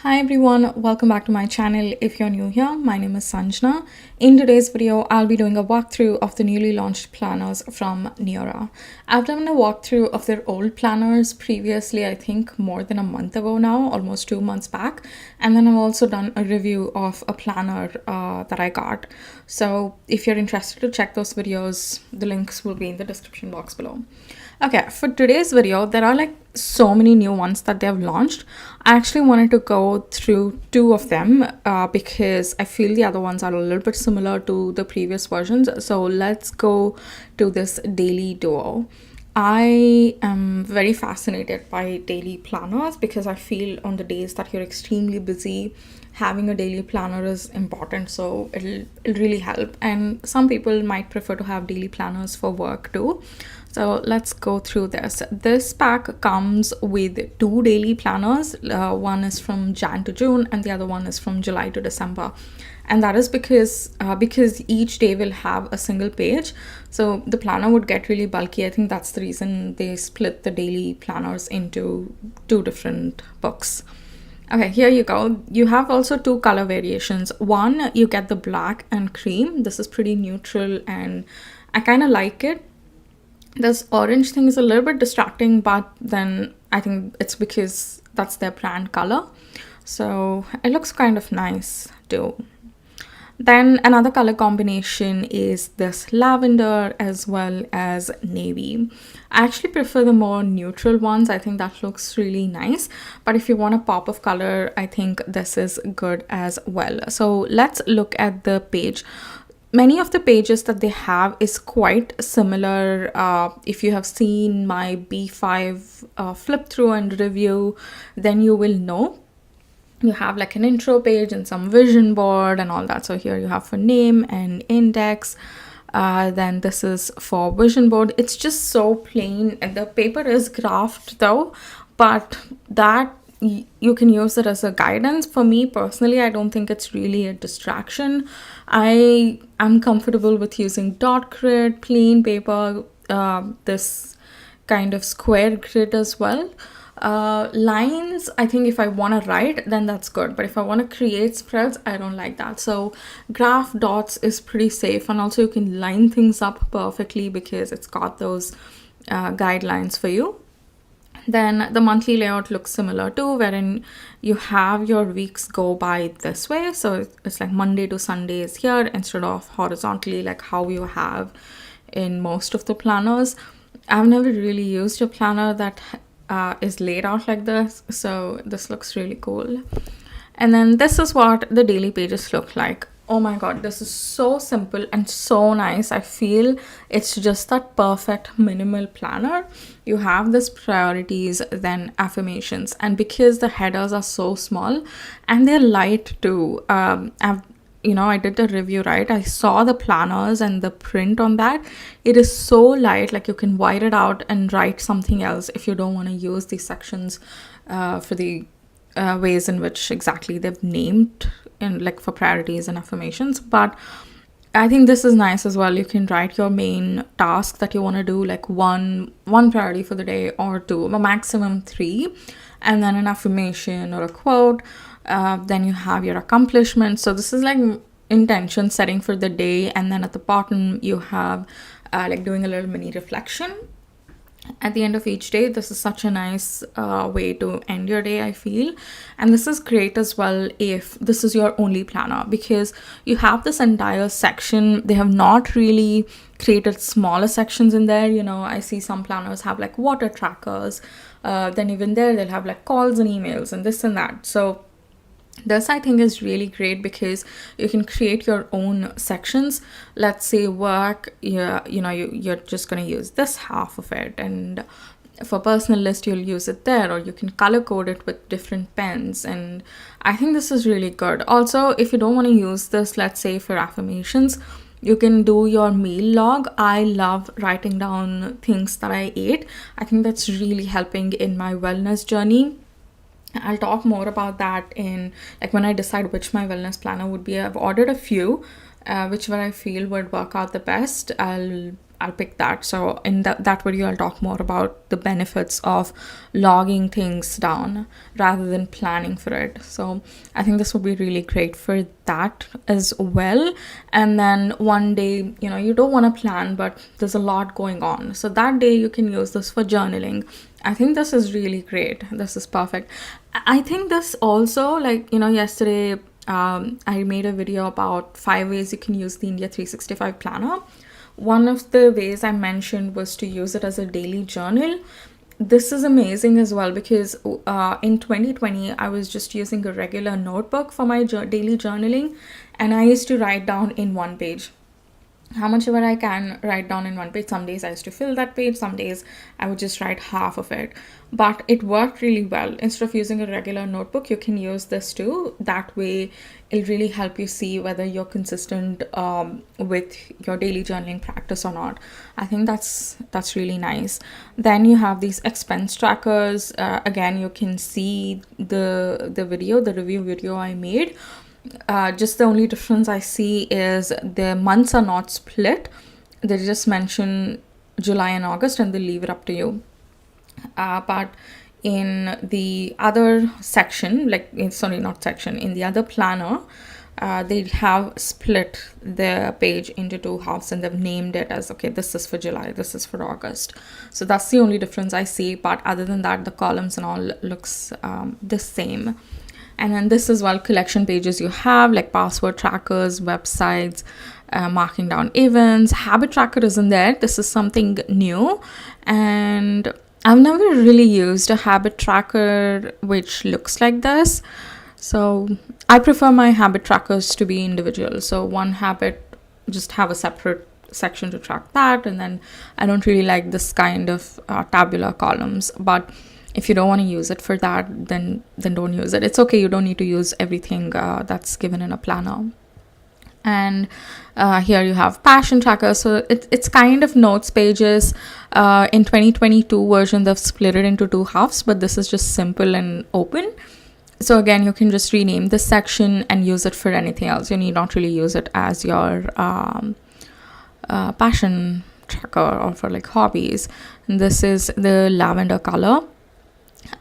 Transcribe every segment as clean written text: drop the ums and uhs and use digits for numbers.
Hi everyone, welcome back to my channel. If you're new here, my name is Sanjna. In today's video, I'll be doing a walkthrough of the newly launched planners from NEORAH. I've done a walkthrough of their old planners previously, I think more than a month ago now, almost 2 months back. And then I've also done a review of a planner that I got. So if you're interested to check those videos, the links will be in the description box below. Okay, for today's video, there are like so many new ones that they've launched. I actually wanted to go through two of them because I feel the other ones are a little bit similar to the previous versions. So let's go to this daily duo. I am very fascinated by daily planners because I feel on the days that you're extremely busy, having a daily planner is important. So it'll really help. And some people might prefer to have daily planners for work too. So let's go through this. This pack comes with two daily planners. One is from Jan to June and the other one is from July to December. And that is because each day will have a single page. So the planner would get really bulky. I think that's the reason they split the daily planners into two different books. Okay, here you go. You have also two color variations. One, you get the black and cream. This is pretty neutral and I kind of like it. This orange thing is a little bit distracting, but then I think it's because that's their brand color. So it looks kind of nice too. Then another color combination is this lavender as well as navy. I actually prefer the more neutral ones. I think that looks really nice. But if you want a pop of color, I think this is good as well. So let's look at the page. Many of the pages that they have is quite similar. If you have seen my B5 flip through and review, then you will know. You have like an intro page and some vision board and all that. So here you have for name and index. Then this is for vision board. It's just so plain and the paper is graphed though, but that you can use it as a guidance. For me personally, I don't think it's really a distraction. I am comfortable with using dot grid, plain paper, this kind of square grid as well. Lines, I think if I want to write, then that's good, but if I want to create spreads, I don't like that. So graph dots is pretty safe, and also you can line things up perfectly because it's got those guidelines for you. Then the monthly layout looks similar too, wherein you have your weeks go by this way. So it's like Monday to Sunday is here instead of horizontally like how you have in most of the planners. I've never really used a planner that is laid out like this. So this looks really cool. And then this is what the daily pages look like. Oh my god, this is so simple and so nice. I feel it's just that perfect minimal planner. You have this priorities, then affirmations, and because the headers are so small and they're light too. I did the review, right? I saw the planners and the print on that. It is so light, like you can white it out and write something else if you don't want to use these sections for the ways in which exactly they've named in like for priorities and affirmations. But I think this is nice as well. You can write your main task that you want to do, like one priority for the day or two, a maximum three, and then an affirmation or a quote. Then you have your accomplishments. So this is like intention setting for the day, and then at the bottom you have like doing a little mini reflection at the end of each day. This is such a nice way to end your day, I feel. And this is great as well if this is your only planner, because you have this entire section. They have not really created smaller sections in there. I see some planners have like water trackers, then even there they'll have like calls and emails and this and that. So this I think is really great because you can create your own sections. Let's say work, you're just going to use this half of it, and for personal list you'll use it there, or you can color code it with different pens. And I think this is really good. Also, if you don't want to use this, let's say for affirmations, you can do your meal log. I love writing down things that I ate. I think that's really helping in my wellness journey. I'll talk more about that in like when I decide which my wellness planner would be. I've ordered a few, which one I feel would work out the best. I'll I'll pick that. So in that video, I'll talk more about the benefits of logging things down rather than planning for it. So I think this would be really great for that as well. And then one day, you don't want to plan, but there's a lot going on. So that day you can use this for journaling. I think this is really great. This is perfect. I think this also, like, yesterday I made a video about 5 ways you can use the India 365 planner. One of the ways I mentioned was to use it as a daily journal. This is amazing as well because in 2020, I was just using a regular notebook for my daily journaling, and I used to write down in one page. How much ever I can write down in one page. Some days I used to fill that page, some days I would just write half of it. But it worked really well. Instead of using a regular notebook, you can use this too. That way, it'll really help you see whether you're consistent with your daily journaling practice or not. I think that's really nice. Then you have these expense trackers. Again, you can see the review video I made. Just the only difference I see is the months are not split. They just mention July and August and they leave it up to you. But in the other section, in the other planner, they have split the page into two halves and they've named it as, okay, this is for July, this is for August. So that's the only difference I see. But other than that, the columns and all looks the same. And then this is collection pages you have, like password trackers, websites, marking down events. Habit tracker isn't there. This is something new. And I've never really used a habit tracker which looks like this. So I prefer my habit trackers to be individual. So one habit, just have a separate section to track that. And then I don't really like this kind of tabular columns. But if you don't want to use it for that, then don't use it. It's okay. You don't need to use everything that's given in a planner. And here you have passion tracker. So it's kind of notes pages. In 2022 version, they've split it into two halves, but this is just simple and open. So again, you can just rename this section and use it for anything else. You need not really use it as your passion tracker or for hobbies. And this is the lavender color.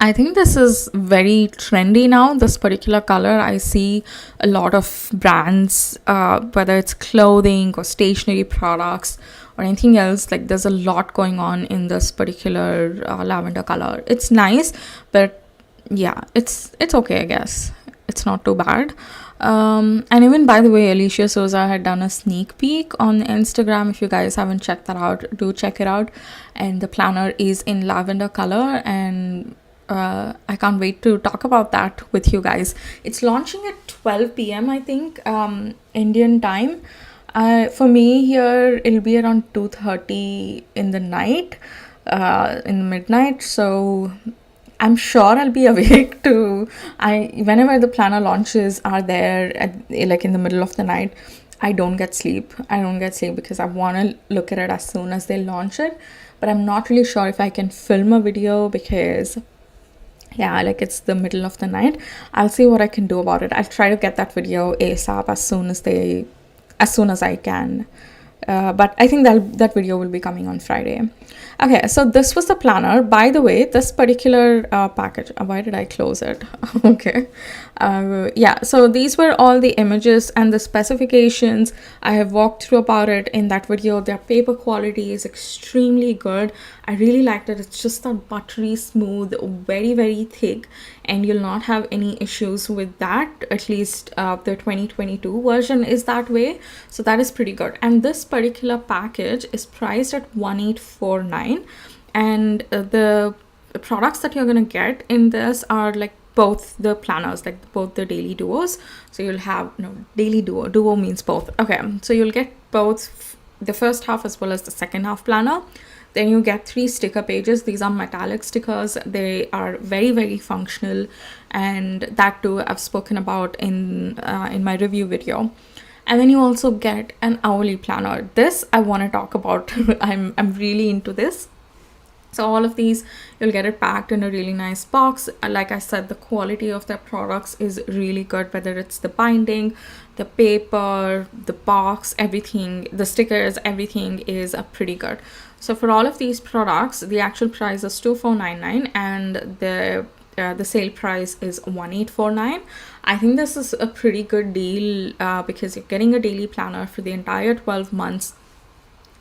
I think this is very trendy now, this particular color. I see a lot of brands, whether it's clothing or stationery products or anything else, there's a lot going on in this particular lavender color. It's nice, but yeah, it's okay, I guess. It's not too bad. And even, by the way, Alicia Souza had done a sneak peek on Instagram. If you guys haven't checked that out, do check it out. And the planner is in lavender color, and I can't wait to talk about that with you guys. It's launching at 12 p.m. I think, Indian time. For me here, it'll be around 2:30 in the night, in the midnight. So I'm sure I'll be awake whenever the planner launches are there in the middle of the night. I don't get sleep because I want to look at it as soon as they launch it. But I'm not really sure if I can film a video because it's the middle of the night. I'll see what I can do about it. I'll try to get that video ASAP as soon as I can. But I think that video will be coming on Friday. Okay, so this was the planner. By the way, this particular package, why did I close it? Okay. So these were all the images and the specifications. I have walked through about it in that video. Their paper quality is extremely good. I really liked it. It's just that buttery smooth, very, very thick, and you'll not have any issues with that. At least the 2022 version is that way. So that is pretty good. And this particular package is priced at 1849, and the products that you're going to get in this are both the planners, both the daily duos. So you'll have daily duo means both. Okay, so you'll get both the first half as well as the second half planner. Then you get 3 sticker pages. These are metallic stickers. They are very, very functional, and that too I've spoken about in my review video. And then you also get an hourly planner. This I want to talk about. I'm really into this. So all of these, you'll get it packed in a really nice box. Like I said, the quality of their products is really good, whether it's the binding, the paper, the box, everything, the stickers, everything is pretty good. So for all of these products, the actual price is 2499 and the sale price is 1849. I think this is a pretty good deal because you're getting a daily planner for the entire 12 months,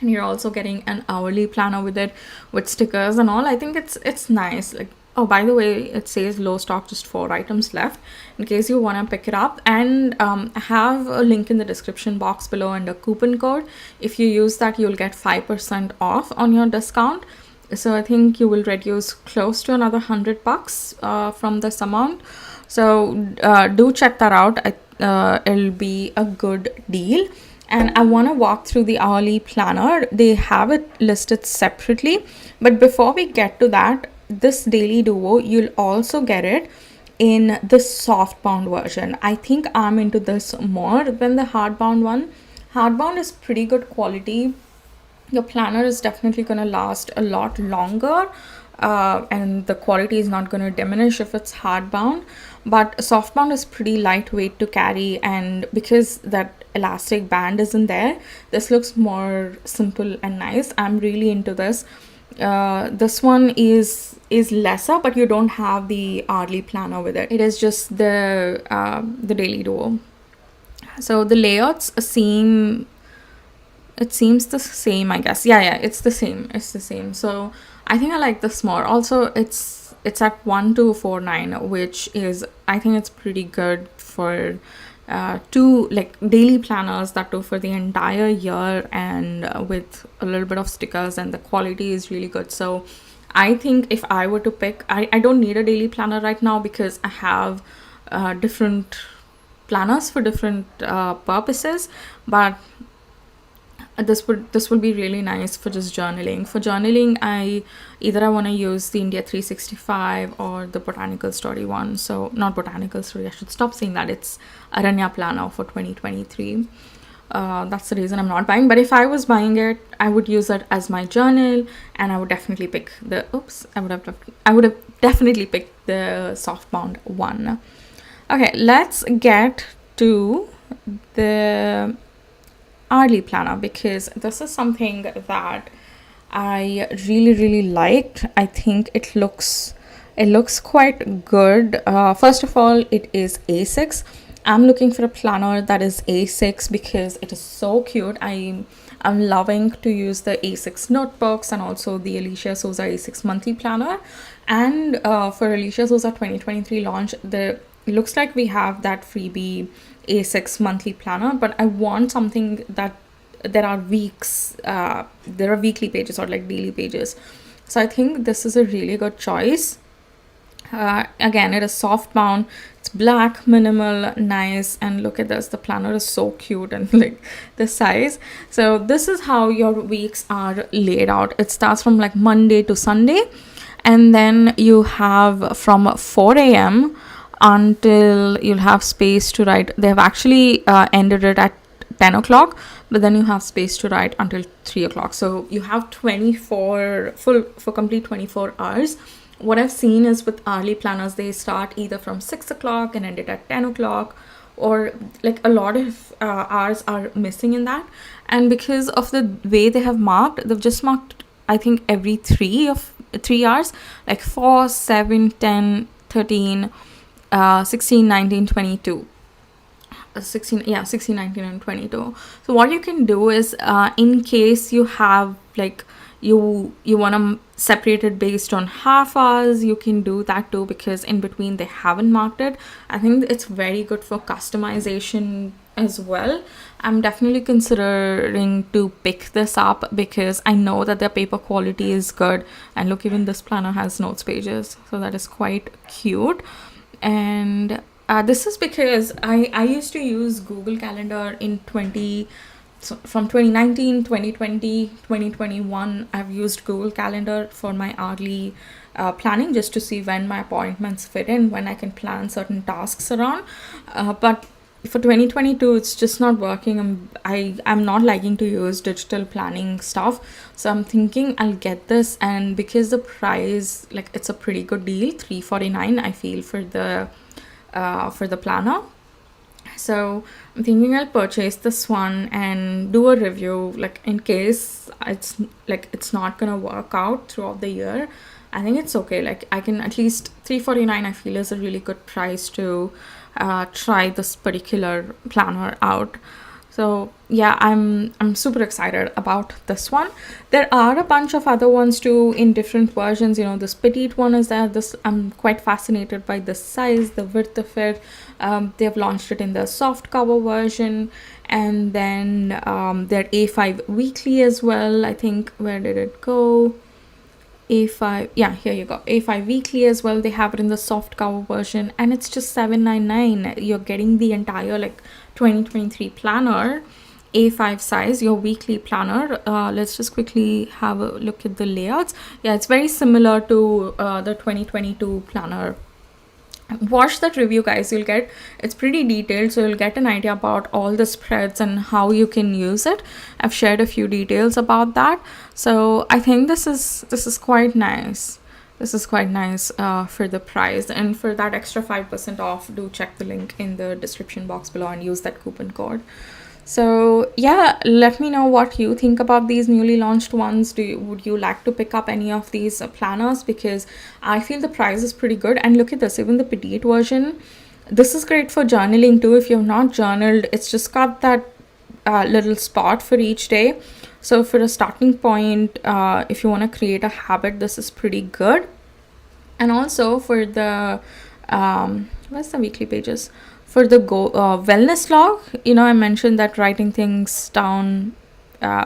and you're also getting an hourly planner with it, with stickers and all. I think it's nice. Like, oh, by the way, it says low stock, just 4 items left, in case you want to pick it up. And I have a link in the description box below and a coupon code. If you use that, you'll get 5% off on your discount. So I think you will reduce close to another $100 from this amount. So do check that out. It'll be a good deal. And I want to walk through the hourly planner. They have it listed separately, but before we get to that, this daily duo, you'll also get it in the softbound version. I think I'm into this more than the hardbound one. Hardbound is pretty good quality. Your planner is definitely going to last a lot longer, and the quality is not going to diminish if it's hardbound. But softbound is pretty lightweight to carry, and because that elastic band isn't there, this looks more simple and nice. I'm really into this. This one is lesser, but you don't have the hourly planner with it. It is just the daily duo. So the layouts seem, it seems the same, I guess. Yeah, it's the same. So I think I like this more. Also, it's at 1249, which is, I think it's pretty good for two like daily planners, that too for the entire year, and with a little bit of stickers, and the quality is really good. So I think if I were to pick, I don't need a daily planner right now because I have different planners for different purposes, but this would be really nice for just journaling. For journaling, I want to use the India 365 or the Botanical Story one. So not Botanical Story, I should stop saying that. It's Aranya Planner for 2023. That's the reason I'm not buying. But if I was buying it, I would use it as my journal, and I would definitely pick the I would have definitely picked the softbound one. Okay, let's get to the hourly planner, because this is something that I really liked. I think it looks quite good. First of all, it is A6. I'm looking for a planner that is A6 because it is so cute. I'm loving to use the A6 notebooks and also the Alicia Souza A6 monthly planner. And for Alicia Souza 2023 launch, it looks like we have that freebie A6 monthly planner, but I want something that there are weekly pages or like daily pages. So I think this is a really good choice. Again, it is softbound, it's black, minimal, nice, and look at this, the planner is so cute, and like the size. So this is how your weeks are laid out. It starts from like Monday to Sunday, and then you have from 4 a.m. until you'll have space to write. They have actually ended it at 10 o'clock, but then you have space to write until 3 o'clock. So you have 24 for complete 24 hours. What I've seen is with hourly planners, they start either from 6 o'clock and end it at 10 o'clock, or like a lot of hours are missing in that. And because of the way they have marked, they've just marked, I think, every 3 hours, like 4, 7, 10, 13, 16, 19, 22. 16, 19 and 22. So what you can do is, in case you have like you want to separate it based on half hours, you can do that too, because in between they haven't marked it. I think it's very good for customization as well. I'm definitely considering to pick this up because I know that their paper quality is good. And look, even this planner has notes pages, so that is quite cute. And this is because I used to use Google Calendar from 2019, 2020, 2021. I've used Google Calendar for my hourly planning, just to see when my appointments fit in, when I can plan certain tasks around. But for 2022 it's just not working. I'm not liking to use digital planning stuff, so I'm thinking I'll get this. And because the price, like, it's a pretty good deal, $349 I feel for the planner. So I'm thinking I'll purchase this one and do a review, like, in case it's not gonna work out throughout the year. I think it's okay. Like, I can at least $349 I feel is a really good price to try this particular planner out. So yeah, I'm super excited about this one. There are a bunch of other ones too in different versions. This Petite one is there. This, I'm quite fascinated by the size, the width of it. They've launched it in the softcover version, and then their A5 weekly as well. I think, where did it go? A5, yeah, here you go. A5 weekly as well. They have it in the soft cover version, and it's just $799. You're getting the entire, like, 2023 planner, A5 size, your weekly planner. Let's just quickly have a look at the layouts. Yeah, it's very similar to the 2022 planner. Watch that review, guys. It's pretty detailed, so you'll get an idea about all the spreads and how you can use it. I've shared a few details about that, so I think this is quite nice. This is quite nice for the price, and for that extra 5% off, do check the link in the description box below and use that coupon code. So yeah, let me know what you think about these newly launched ones. Would you like to pick up any of these planners? Because I feel the price is pretty good. And look at this, even the Petite version. This is great for journaling too. If you've not journaled, it's just got that little spot for each day. So for a starting point, if you want to create a habit, this is pretty good. And also for the where's the weekly pages? For the wellness log, I mentioned that writing things down,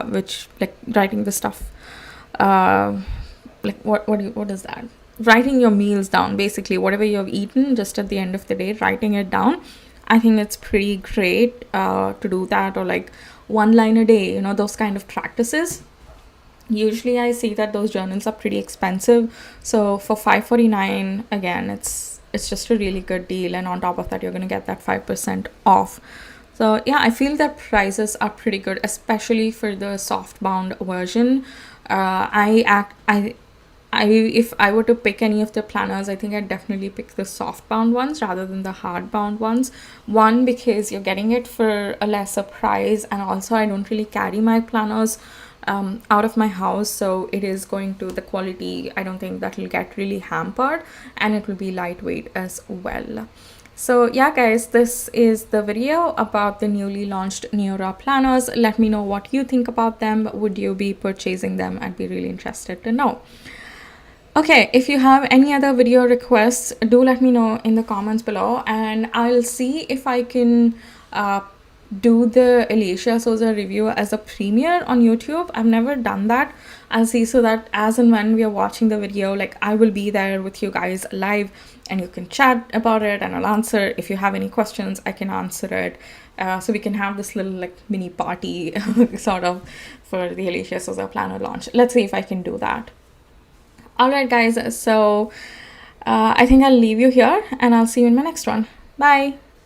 which, like, writing the stuff, like, what is that? Writing your meals down, basically, whatever you've eaten, just at the end of the day, writing it down. I think it's pretty great to do that, or like 1 line a day, those kind of practices. Usually I see that those journals are pretty expensive, so for $549, again, it's just a really good deal, and on top of that, you're going to get that 5% off. So yeah, I feel that prices are pretty good, especially for the soft bound version. If I were to pick any of the planners, I think I'd definitely pick the soft bound ones rather than the hard bound ones. One, because you're getting it for a lesser price, and also I don't really carry my planners out of my house, so it is going to, the quality, I don't think that will get really hampered, and it will be lightweight as well. So yeah, guys, this is the video about the newly launched NEORAH planners. Let me know what you think about them. Would you be purchasing them? I'd be really interested to know. Okay, if you have any other video requests, do let me know in the comments below, and I'll see if I can do the Alicia Souza review as a premiere on YouTube. I've never done that. I'll see, so that as and when we are watching the video, like, I will be there with you guys live, and you can chat about it, and I'll answer. If you have any questions, I can answer it. So we can have this little, like, mini party sort of for the Alicia Souza planner launch. Let's see if I can do that. Alright, guys, so I think I'll leave you here, and I'll see you in my next one. Bye.